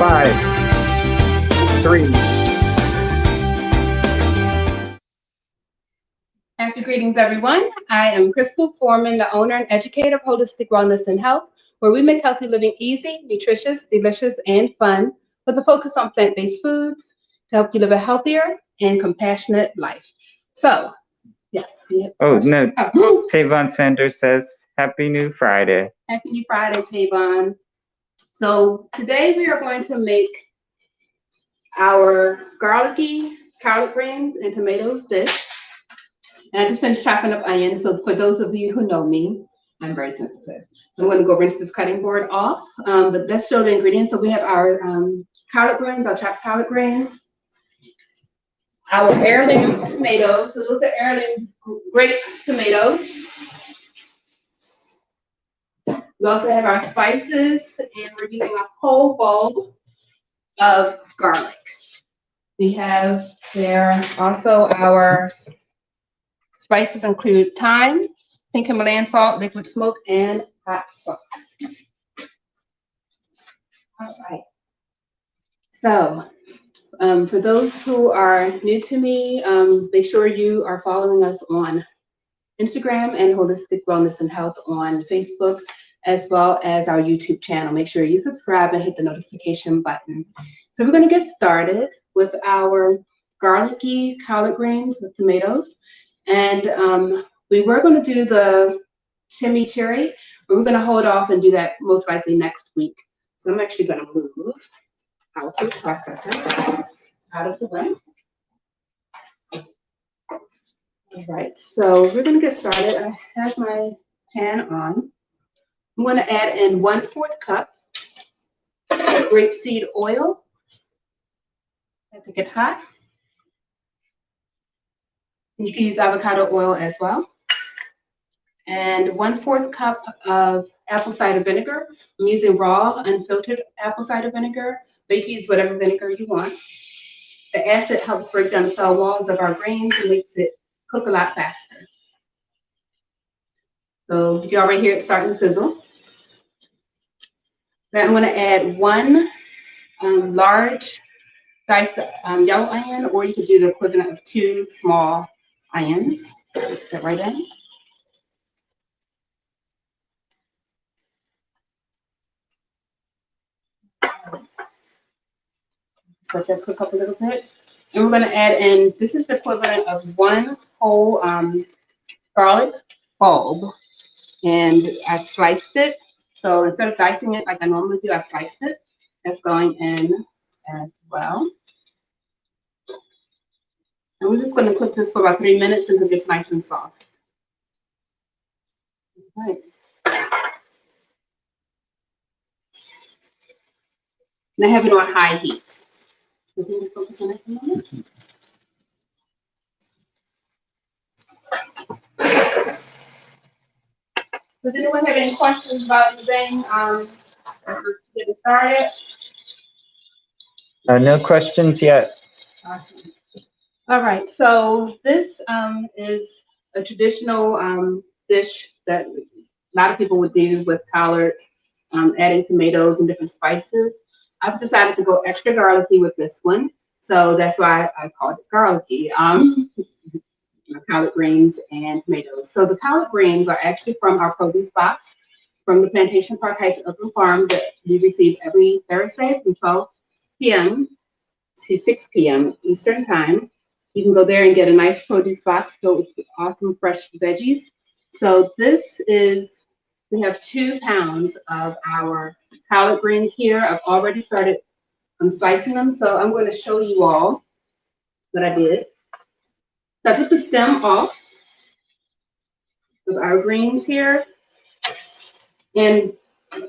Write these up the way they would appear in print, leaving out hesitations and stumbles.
5, 3. Happy greetings, everyone. I am Crystal Forman, the owner and educator of Holistic Wellness and Health, where we make healthy living easy, nutritious, delicious, and fun, with a focus on plant-based foods to help you live a healthier and compassionate life. So, yes. Oh, no. Tavon Sanders says, Happy New Friday. Happy New Friday, Tavon. So today we are going to make our garlicky collard greens and tomatoes dish. And I just finished chopping up onions. So for those of you who know me, I'm very sensitive. So I'm going to go rinse this cutting board off. But let's show the ingredients. So we have our collard greens, our chopped collard greens, our heirloom tomatoes. So those are heirloom grape tomatoes. We also have our spices, and we're using a whole bowl of garlic. We have there also our spices include thyme, pink Himalayan salt, liquid smoke, and hot sauce. All right. So for those who are new to me, make sure you are following us on Instagram and Holistic Wellness and Health on Facebook, as well as our YouTube channel. Make sure you subscribe and hit the notification button. So we're going to get started with our garlicky collard greens with tomatoes. And we were going to do the chimichurri, but we're going to hold off and do that most likely next week. So I'm actually going to move our food processor out of the way. All right, so we're going to get started. I have my pan on. I'm going to add in 1/4 cup grapeseed oil. Let it get hot. You can use avocado oil as well. And 1/4 cup of apple cider vinegar. I'm using raw, unfiltered apple cider vinegar, but you can use whatever vinegar you want. The acid helps break down the cell walls of our greens and makes it cook a lot faster. So you already hear it starting to sizzle. Then I'm going to add 1 large diced yellow onion, or you could do the equivalent of 2 small onions. Put that right in. Let that cook up a little bit. And we're going to add in, this is the equivalent of 1 whole garlic bulb. And I sliced it. So instead of dicing it like I normally do, I sliced it. That's going in as well. And we're just going to cook this for about 3 minutes until it gets nice and soft. All right. And I have it on high heat. So can you focus on it for a moment? Does anyone have any questions about anything? Getting started? No questions yet. Awesome. All right, so this is a traditional dish that a lot of people would do with collards, adding tomatoes and different spices. I've decided to go extra garlicky with this one, so that's why I called it garlicky. Collard greens and tomatoes. So the collard greens are actually from our produce box from the Plantation Park Heights Urban Farm that we receive every Thursday from 12 p.m. to 6 p.m. Eastern Time. You can go there and get a nice produce box filled with awesome fresh veggies. So this is, we have 2 pounds of our collard greens here. I've already started slicing them, so I'm going to show you all what I did. So I took the stem off of our greens here, and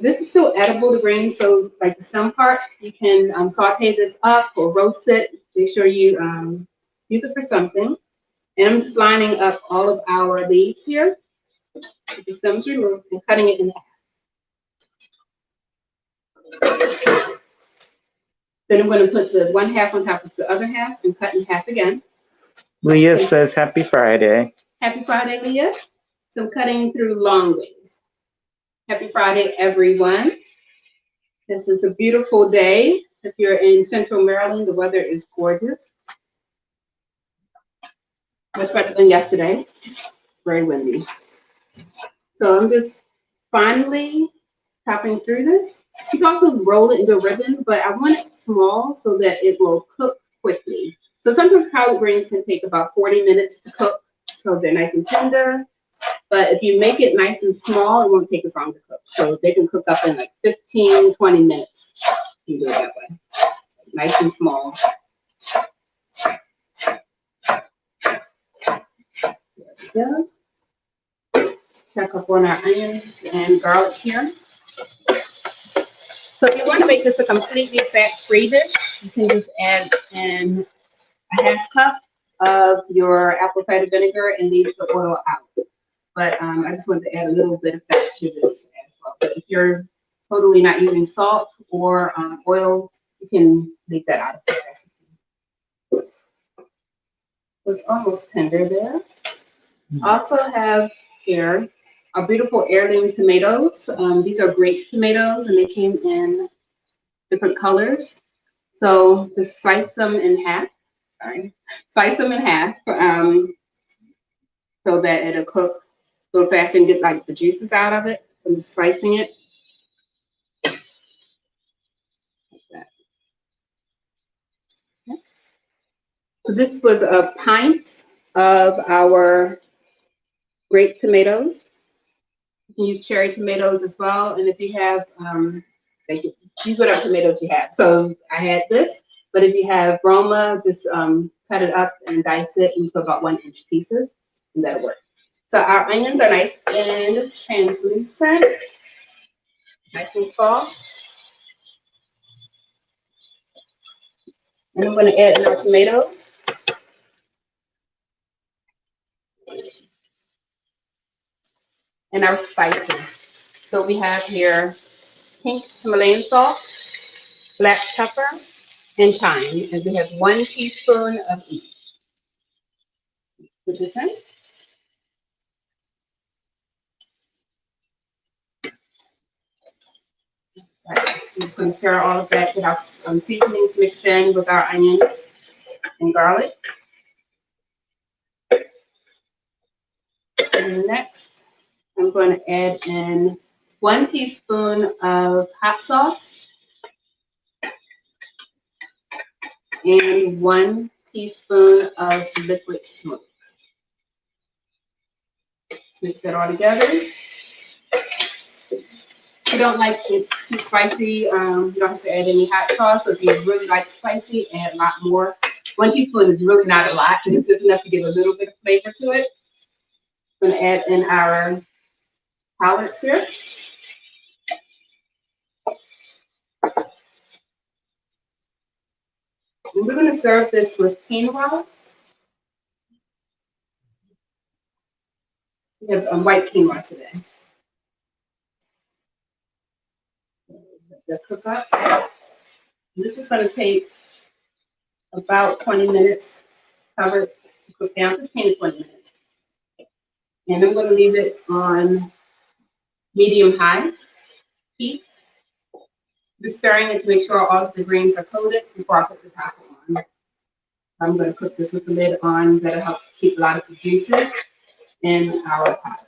this is still edible, the greens, so like the stem part, you can saute this up or roast it. Make sure you use it for something. And I'm just lining up all of our leaves here with the stems removed and cutting it in half. Then I'm going to put the 1/2 on top of the other half and cut in half again. Leah says Happy Friday. Happy Friday, Leah. So I'm cutting through long ways. Happy Friday, everyone. This is a beautiful day If you're in Central Maryland, the weather is gorgeous. Much better than yesterday. Very windy. So I'm just finally chopping through this. You can also roll it into a ribbon, but I want it small so that it will cook quickly. So sometimes collard greens can take about 40 minutes to cook, so they're nice and tender. But if you make it nice and small, it won't take as long to cook. So they can cook up in like 15, 20 minutes. You can do it that way. Nice and small. There we go. Check up on our onions and garlic here. So if you want to make this a completely fat-free dish, you can just add in a half cup of your apple cider vinegar and leave the oil out. But I just wanted to add a little bit of fat to this as well. But if you're totally not using salt or oil, you can leave that out of the recipe. So it's almost tender there. Also have here our beautiful heirloom tomatoes. These are grape tomatoes, and they came in different colors. So just slice them in half. Slice them in half so that it'll cook a little faster and get like the juices out of it. So I'm just slicing it. Like that. Okay. So this was a pint of our grape tomatoes. You can use cherry tomatoes as well, and if you have, use whatever tomatoes you have. So I had this, but if you have Roma, just cut it up and dice it into about 1-inch pieces, and that'll work. So our onions are nice and translucent, nice and soft. And I'm going to add in our tomatoes. And our spices. So we have here pink Himalayan salt, black pepper, and thyme. And we have 1 teaspoon of each. Put this in. Right. I'm just going to stir all of that with our seasonings mixed in with our onions and garlic. And next, I'm going to add in 1 teaspoon of hot sauce and 1 teaspoon of liquid smoke. Mix that all together. If you don't like it too spicy, you don't have to add any hot sauce. So if you really like spicy, add a lot more. 1 teaspoon is really not a lot. It's just enough to give a little bit of flavor to it. I'm going to add in our collards here. And we're going to serve this with quinoa. We have white quinoa today. The cook up. This is going to take about 20 minutes, cover it, cook down 15 to 20 minutes. And I'm going to leave it on medium-high heat. Just stirring it to make sure all of the greens are coated before I put the top on. I'm going to cook this with the lid on. That'll help keep a lot of the juices in our pot.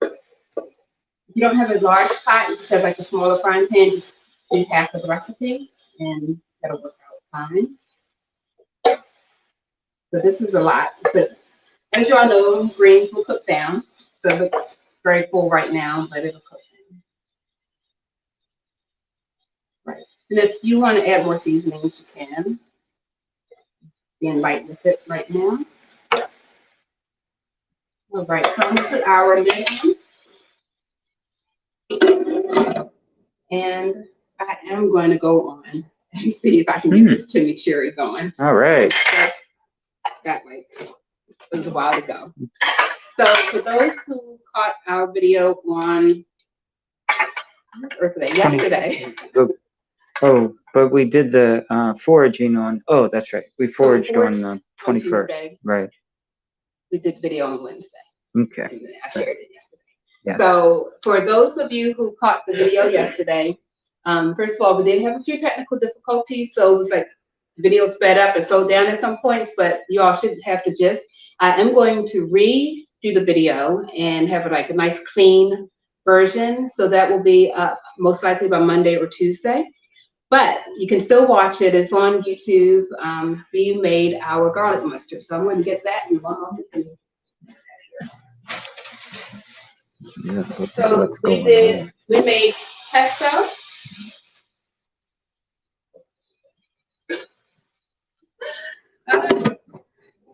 If you don't have a large pot, you just have like a smaller frying pan, just do half of the recipe, and that'll work out fine. So this is a lot, but as you all know, greens will cook down. So it looks very full right now, but it'll cook down. Right. And if you want to add more seasonings, you can. Being light with it right now. All right, so I'm going to put our lid on. And I am going to go on and see if I can get this chimichurri going. All right. That like it was a while ago. So for those who caught our video on yesterday. But we did the foraging on. Oh, that's right. We foraged on the 21st. Right. We did the video on Wednesday. Okay. And I shared it yesterday. Yes. So for those of you who caught the video yesterday, First of all, we did have a few technical difficulties, so it was like video sped up and slowed down at some points, but you all should have the gist. I am going to redo the video and have like a nice clean version, so that will be up most likely by Monday or Tuesday. But you can still watch it. It's on YouTube. We made our garlic mustard, so I'm going to get that in one moment. Yeah, So we made pesto.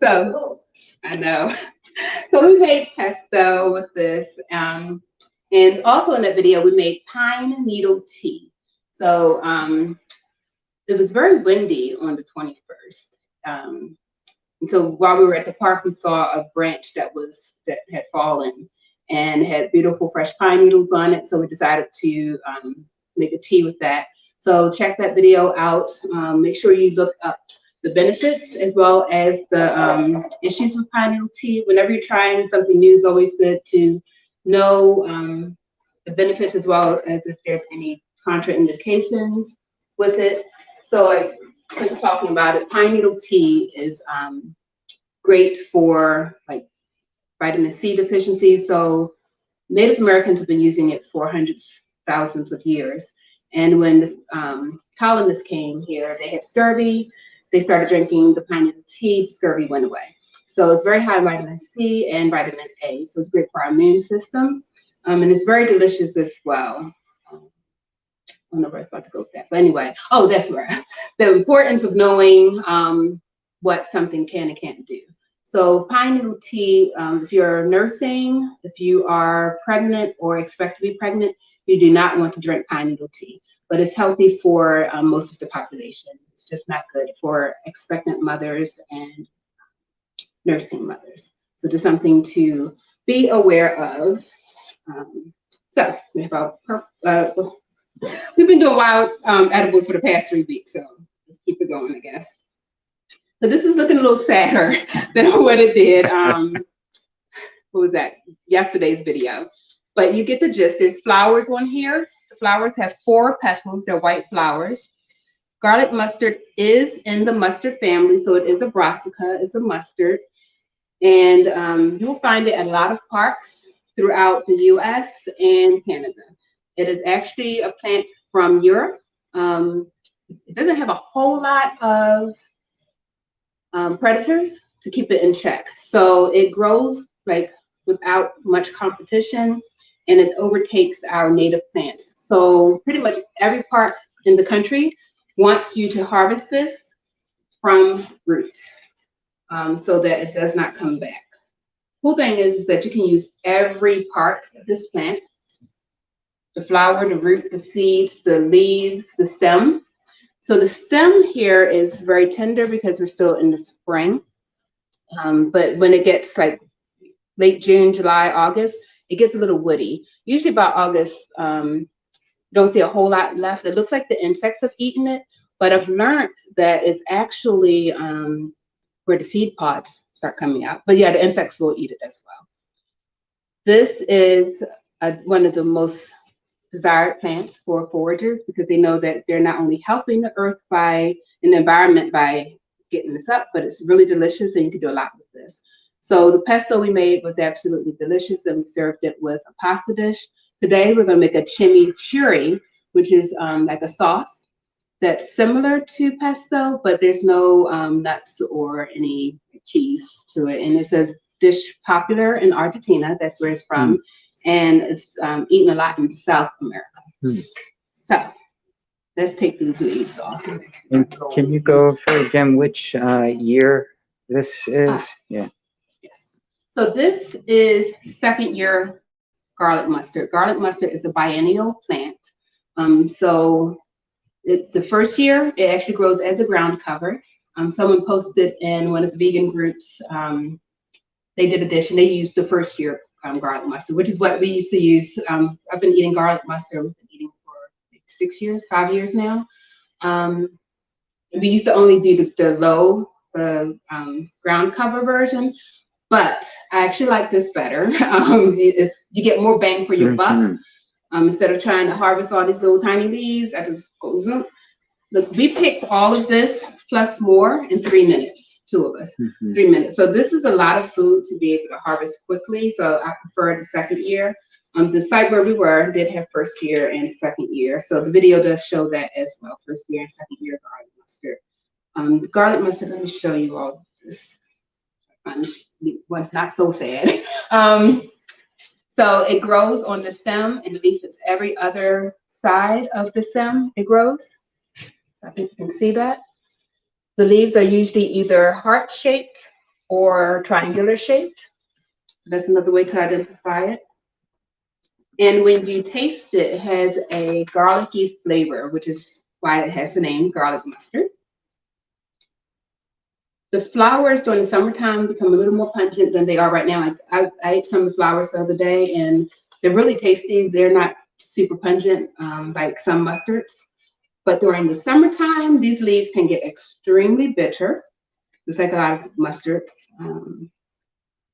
So I know. So we made pesto with this, and also in that video we made pine needle tea. So it was very windy on the 21st. And so while we were at the park, we saw a branch that had fallen and had beautiful fresh pine needles on it. So we decided to make a tea with that. So check that video out. Make sure you look up the benefits as well as the issues with pine needle tea. Whenever you're trying something new, it's always good to know the benefits as well as if there's any contraindications with it. So like, since we're talking about it, pine needle tea is great for like vitamin C deficiency. So Native Americans have been using it for hundreds, thousands of years. And when the colonists came here, they had scurvy. They started drinking the pine needle tea, scurvy went away. So it's very high in vitamin C and vitamin A. So it's great for our immune system. And it's very delicious as well. I don't know where I was about to go with that. But anyway, oh, that's where. The importance of knowing what something can and can't do. So pine needle tea, if you're nursing, if you are pregnant or expect to be pregnant, you do not want to drink pine needle tea. But it's healthy for most of the population. It's just not good for expectant mothers and nursing mothers. So just something to be aware of. So we have our, we've been doing wild edibles for the past 3 weeks, so let's keep it going, I guess. So this is looking a little sadder than what it did. What was that? Yesterday's video. But you get the gist. There's flowers on here. The flowers have 4 petals. They're white flowers. Garlic mustard is in the mustard family, so it is a brassica. It's a mustard. And you'll find it at a lot of parks throughout the U.S. and Canada. It is actually a plant from Europe. It doesn't have a whole lot of predators to keep it in check. So it grows like without much competition, and it overtakes our native plants. So pretty much every park in the country wants you to harvest this from root so that it does not come back. Cool thing is that you can use every part of this plant: the flower, the root, the seeds, the leaves, the stem. So the stem here is very tender because we're still in the spring. But when it gets like late June, July, August, it gets a little woody. Usually about August, you don't see a whole lot left. It looks like the insects have eaten it, but I've learned that it's actually where the seed pods start coming out. But yeah, the insects will eat it as well. This is one of the most desired plants for foragers because they know that they're not only helping the earth and the environment by getting this up, but it's really delicious and you can do a lot with this. So the pesto we made was absolutely delicious and we served it with a pasta dish. Today we're going to make a chimichurri, which is like a sauce that's similar to pesto, but there's no nuts or any cheese to it. And it's a dish popular in Argentina. That's where it's from. And it's eaten a lot in South America. So let's take these leaves off. And can you go over again which year this is? Yeah. Yes. So this is 2nd year garlic mustard. Garlic mustard is a biennial plant. So the first year, it actually grows as a ground cover. Someone posted in one of the vegan groups, they did a dish and they used the first year garlic mustard, which is what we used to use. I've been eating garlic mustard. We've been eating for 6 years, 5 years now. We used to only do the low ground cover version, but I actually like this better. You get more bang for your buck. Instead of trying to harvest all these little tiny leaves, I just go zoom. Look, we picked all of this plus more in 3 minutes, two of us, 3 minutes. So this is a lot of food to be able to harvest quickly. So I prefer the second year. The site where we were did have first year and second year. So the video does show that as well, first year and second year garlic mustard. The garlic mustard, let me show you all this. Well, not so sad. So it grows on the stem, and the leaf is every other side of the stem it grows. I think you can see that. The leaves are usually either heart-shaped or triangular shaped. So that's another way to identify it. And when you taste it, it has a garlicky flavor, which is why it has the name garlic mustard. The flowers during the summertime become a little more pungent than they are right now. I ate some of the flowers the other day, and they're really tasty. They're not super pungent like some mustards. But during the summertime, these leaves can get extremely bitter, just like a lot of mustards.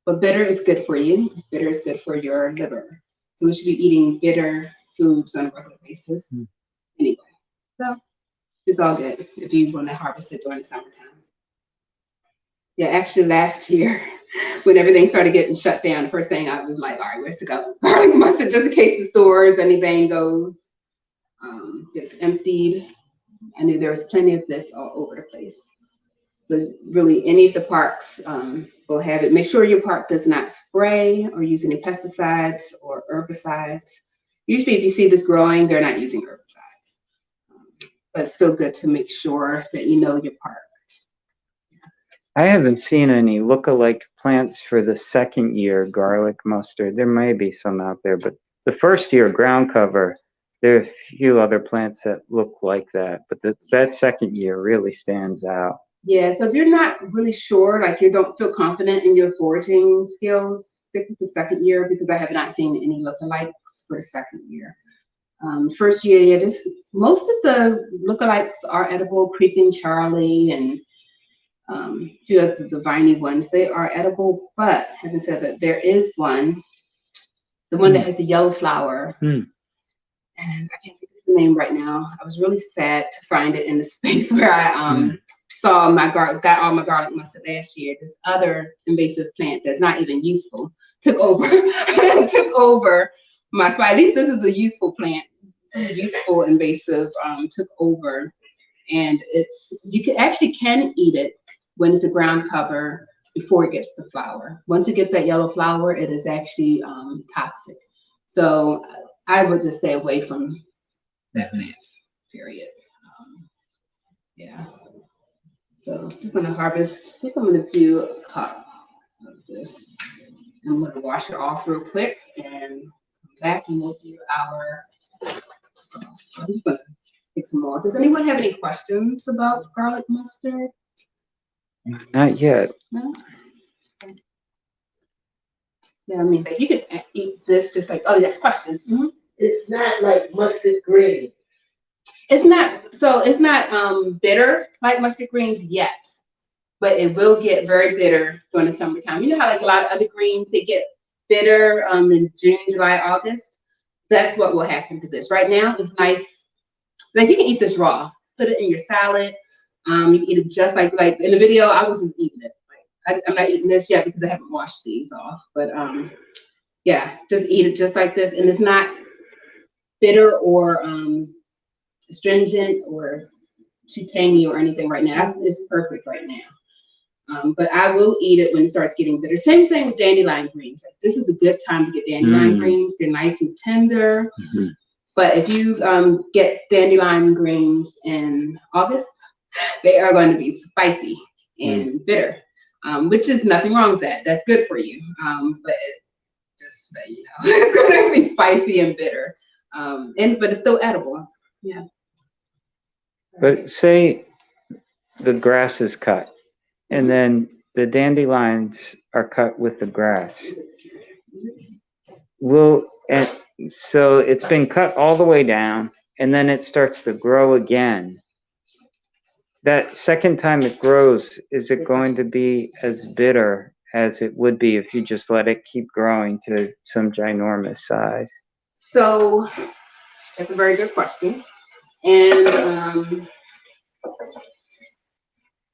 But bitter is good for you. Bitter is good for your liver. So we should be eating bitter foods on a regular basis. Anyway, so it's all good if you want to harvest it during the summertime. Yeah, actually last year, when everything started getting shut down, the first thing I was like, all right, where's to go? Garlic mustard, just in case the stores, anything goes, gets emptied. I knew there was plenty of this all over the place. So really, any of the parks will have it. Make sure your park does not spray or use any pesticides or herbicides. Usually, if you see this growing, they're not using herbicides. But it's still good to make sure that you know your park. I haven't seen any look-alike plants for the second year garlic mustard. There may be some out there, but the first year ground cover, there are a few other plants that look like that, but that second year really stands out. Yeah, so if you're not really sure, like you don't feel confident in your foraging skills, stick with the second year because I have not seen any lookalikes for the second year. First year, yeah, most of the lookalikes are edible, Creeping Charlie and a few of the viney ones, they are edible, but having said that, there is one, the one that has the yellow flower, and I can't think of the name right now. I was really sad to find it in the space where I got all my garlic mustard last year. This other invasive plant that's not even useful took over my spot. At least this is a useful plant. This is a useful invasive took over, and you can eat it when it's a ground cover before it gets the flower. Once it gets that yellow flower, it is actually toxic. So I would just stay away from that plant, period. Yeah. So I'm just gonna harvest, I think I'm gonna do a cup of this. I'm gonna wash it off real quick and come back and we'll do our sauce. So I'm just gonna take some more. Does anyone have any questions about garlic mustard? Not yet. No? Okay. Yeah, I mean, you could eat this just like, oh, yes, question. It's not like mustard green. It's not bitter like mustard greens yet, but it will get very bitter during the summertime. You know how like a lot of other greens, they get bitter in June, July, August? That's what will happen to this. Right now, it's nice. Like you can eat this raw. Put it in your salad. You can eat it just like in the video, I was just eating it. I'm not eating this yet because I haven't washed these off. But yeah, just eat it just like this. And it's not bitter or astringent or too tangy or anything right now. It's perfect right now. But I will eat it when it starts getting bitter. Same thing with dandelion greens. Like, this is a good time to get dandelion greens. They're nice and tender. But if you get dandelion greens in August, they are going to be spicy and bitter, which is nothing wrong with that. That's good for you. But just so you know, it's going to be spicy and bitter. But it's still edible. Yeah. But say the grass is cut, and then the dandelions are cut with the grass. So it's been cut all the way down, and then it starts to grow again. That second time it grows, is it going to be as bitter as it would be if you just let it keep growing to some ginormous size? So that's a very good question. And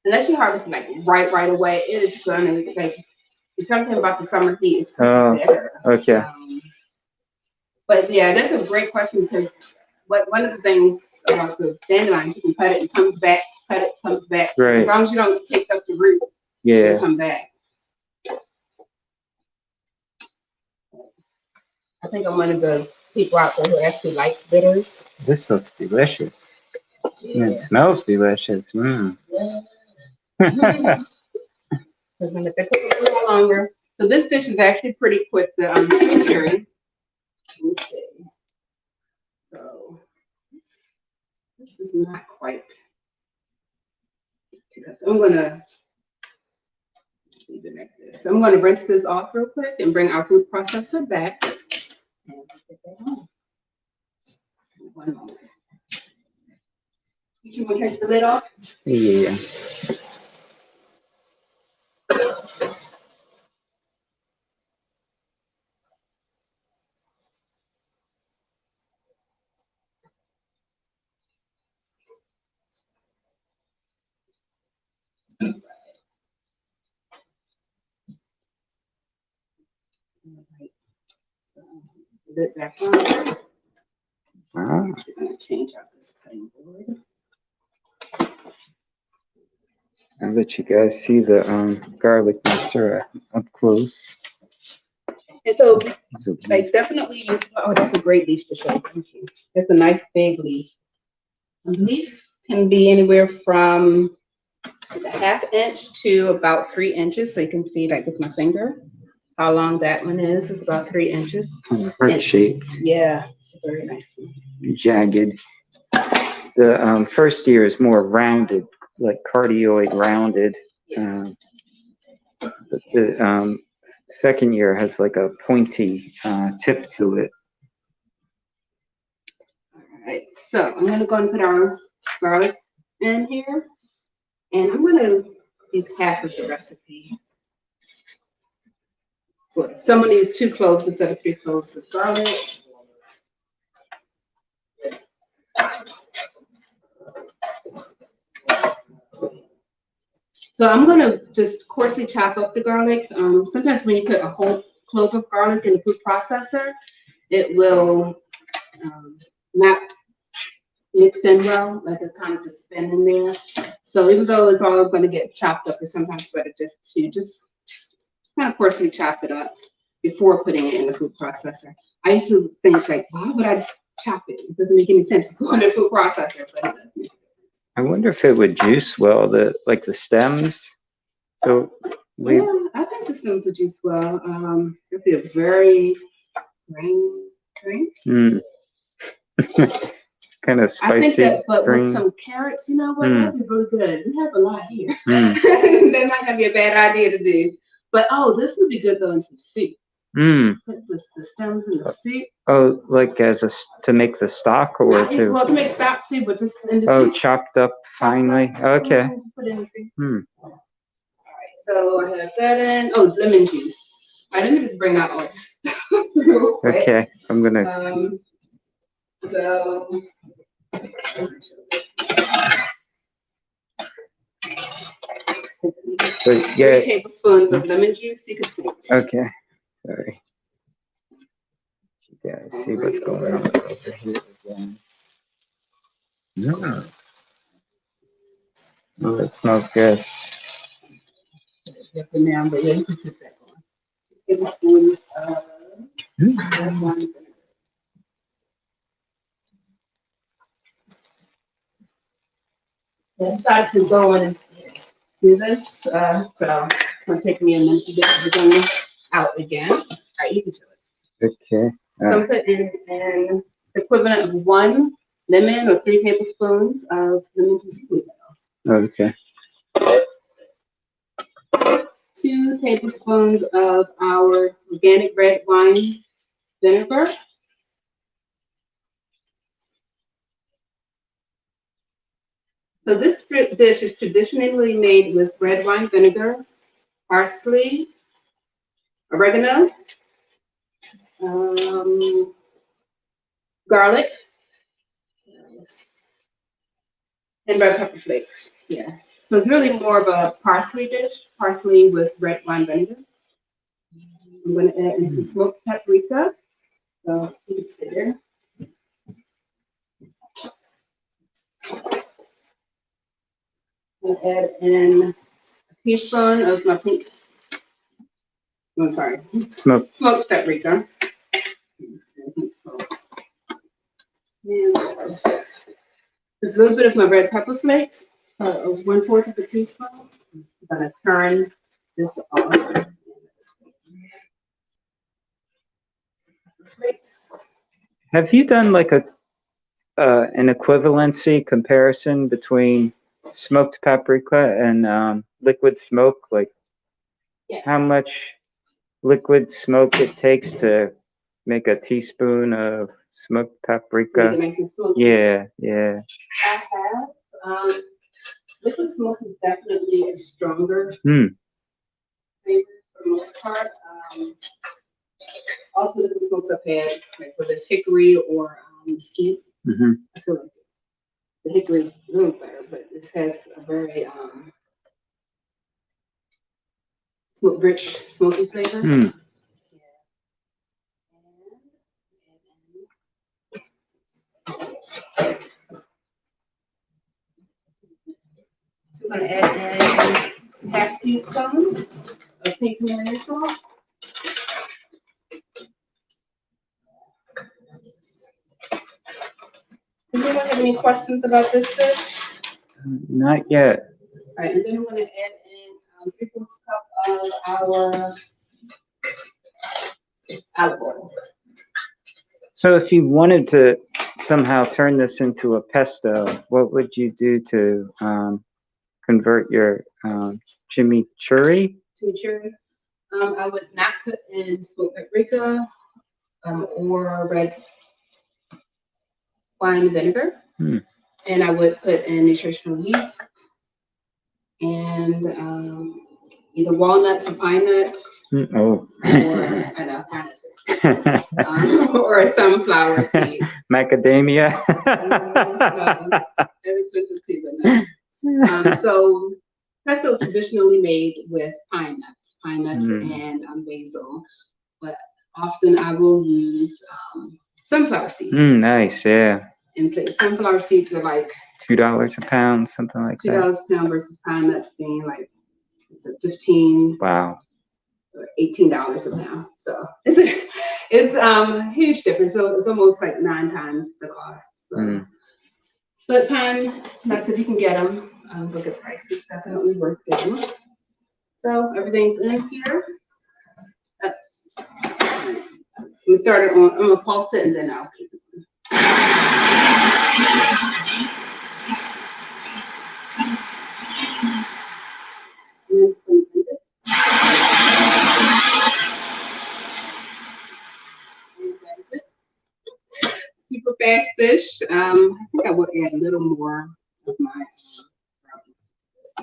unless you harvest it like right away, it is gonna like something about the summer heat is better. Okay. But yeah, that's a great question because one of the things about the dandelion, you can cut it, it comes back, cut it, comes back. Right. As long as you don't pick up the root, Yeah. it'll come back. I think I'm one of the people out there who actually likes bitters. This looks delicious. Yeah. It smells delicious. Mm. Yeah. Because when they cook it a little longer. So this dish is actually pretty quick. The chimichurri. Let me see. So this is not quite. I'm gonna leave it like this. So I'm gonna rinse this off real quick and bring our food processor back. And get that on. One moment. You want to take the lid off? Yeah. Lid back on. I'm gonna change out this cutting board. I'll let you guys see the garlic mustard up close. And so, like, definitely use. Oh, that's a great leaf to show. Thank you. It's a nice big leaf. A leaf can be anywhere from like a ½ inch to about 3 inches. So you can see, like, with my finger, how long that one is. It's about 3 inches. Heart shaped. Yeah, it's a very nice one. Jagged. The first year is more rounded, like cardioid rounded. But the second year has like a pointy tip to it. All right, so I'm gonna go and put our garlic in here, and I'm gonna use half of the recipe. So I'm gonna use 2 cloves instead of 3 cloves of garlic. So I'm gonna just coarsely chop up the garlic. Sometimes when you put a whole clove of garlic in the food processor, it will not mix in well, like it kind of just spin in there. So even though it's all going to get chopped up, it's sometimes better just to kind of coarsely chop it up before putting it in the food processor. I used to think like, why would I chop it? It doesn't make any sense. It's going in the food processor, but it doesn't. I wonder if it would juice well, like the stems. So yeah, I think the stems would juice well. It'd be a very green. Kind of spicy. I think that, but green. with some carrots, you know what? That'd be really good. We have a lot here. That might not be a bad idea to do. But this would be good though in some soup. Put the stems in the soup. Oh, like to make the stock or to? Well, to make stock too, but just in the soup. Oh, chopped up finely. Okay. Just put it in the soup. All right, so I have that in. Oh, lemon juice. All right, let me just bring out all this stuff real quick. Okay, I'm gonna. So. So, yeah. 3 tablespoons of lemon juice. You can see. Okay. Sorry. You guys see what's going on over here again. Oh, that smells good. For now, but yeah, you can put that on. Tablespoon of red wine vinegar. I decided to go in and do this, so it's gonna take me a minute to get everything out again. All right, you can do it. Okay. So I'm putting in the equivalent of 1 lemon or 3 tablespoons of lemon juice. Okay. 2 tablespoons of our organic red wine vinegar. So this dish is traditionally made with red wine vinegar, parsley, oregano, garlic, and red pepper flakes. Yeah. So it's really more of a parsley dish, parsley with red wine vinegar. I'm going to add in some smoked paprika. So you can sit there. I'll add in a teaspoon of my pink. I'm sorry, smoked paprika. And just a little bit of my red pepper flakes, 1/4 of a teaspoon. I'm gonna turn this off. Have you done like an equivalency comparison between smoked paprika and liquid smoke? Like Yes. how much liquid smoke it takes to make a teaspoon of smoked paprika? Make it nice and smoky. Yeah, yeah. I have. Liquid smoke is definitely a stronger Hmm. flavor for the most part. Also, liquid smokes I've had, like whether it's hickory or mesquite. Mm-hmm. I feel like the hickory is a little better, but this has a very rich, smoky flavor. Hmm. So I'm going to add in half teaspoon of pink Himalayan salt. Does anyone have any questions about this dish? Not yet. All right, and then I'm going to add in 3/4 cup of our olive oil. So if you wanted to somehow turn this into a pesto, what would you do to convert your chimichurri? Chimichurri. I would not put in smoked paprika or red wine vinegar. And I would put in nutritional yeast and either walnuts or pine nuts. Oh. Or I know, pine nuts. Or a sunflower seed. Macadamia. That's expensive too, but no. So pesto is traditionally made with pine nuts and basil, but often I will use sunflower seeds. Nice, yeah. In place, sunflower seeds are like $2 a pound, something like that. $2 a pound versus pine nuts being like $15. Wow. Or $18 a pound. So it's a huge difference. So it's almost like 9 times the cost. So. But pine nuts, if you can get them, look at prices, definitely worth getting. So everything's in here. We started on. I'm gonna pulse it and then I'll keep it. Super fast dish. I think I will add a little more of my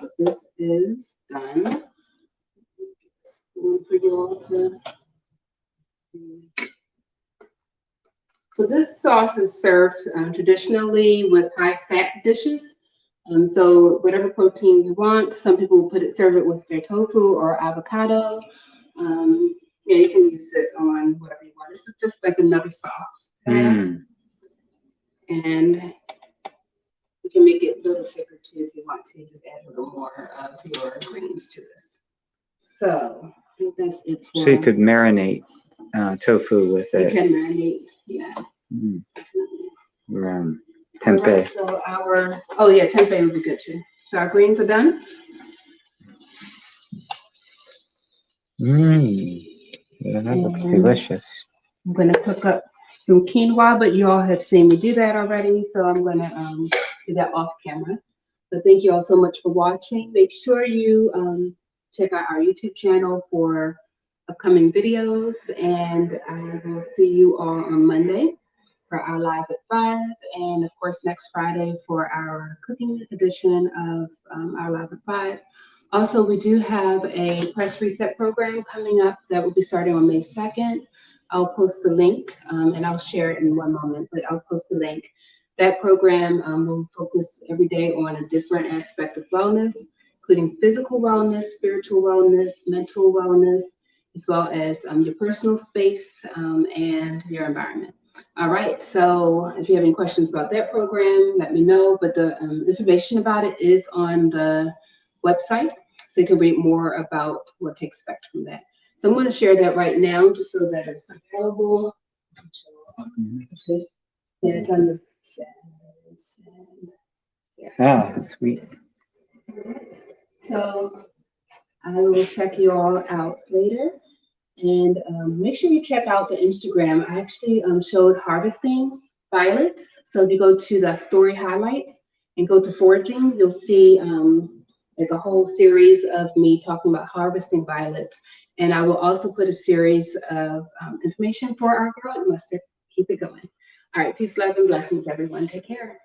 but this is done. For you all to so this sauce is served traditionally with high-fat dishes. So whatever protein you want. Some people serve it with their tofu or avocado. Yeah, you can use it on whatever you want. This is just like another sauce. And you can make it a little thicker too if you want to. Just add a little more of your greens to this. So I think that's it. So you could marinate tofu with it. You can marinate, yeah. Tempeh. Right, so tempeh would be good too. So our greens are done. Yeah, that looks delicious. I'm gonna cook up some quinoa, but you all have seen me do that already, so I'm gonna do that off camera. But thank you all so much for watching. Make sure you check out our YouTube channel for upcoming videos, and I will see you all on Monday for our Live at 5, and of course next Friday for our cooking edition of our Live at 5. Also, we do have a press reset program coming up that will be starting on May 2nd. I'll post the link, and I'll share it in one moment, but I'll post the link. That program will focus every day on a different aspect of wellness, including physical wellness, spiritual wellness, mental wellness, as well as your personal space and your environment. All right, so if you have any questions about that program, let me know. But the information about it is on the website, so you can read more about what to expect from that. So I'm going to share that right now, just so that it's available. Yeah, it's on the. Oh, sweet. So I will check you all out later. And make sure you check out the Instagram. I actually showed harvesting violets. So if you go to the story highlights and go to foraging, you'll see like a whole series of me talking about harvesting violets. And I will also put a series of information for our garlic mustard. Keep it going. All right, peace, love, and blessings, everyone. Take care.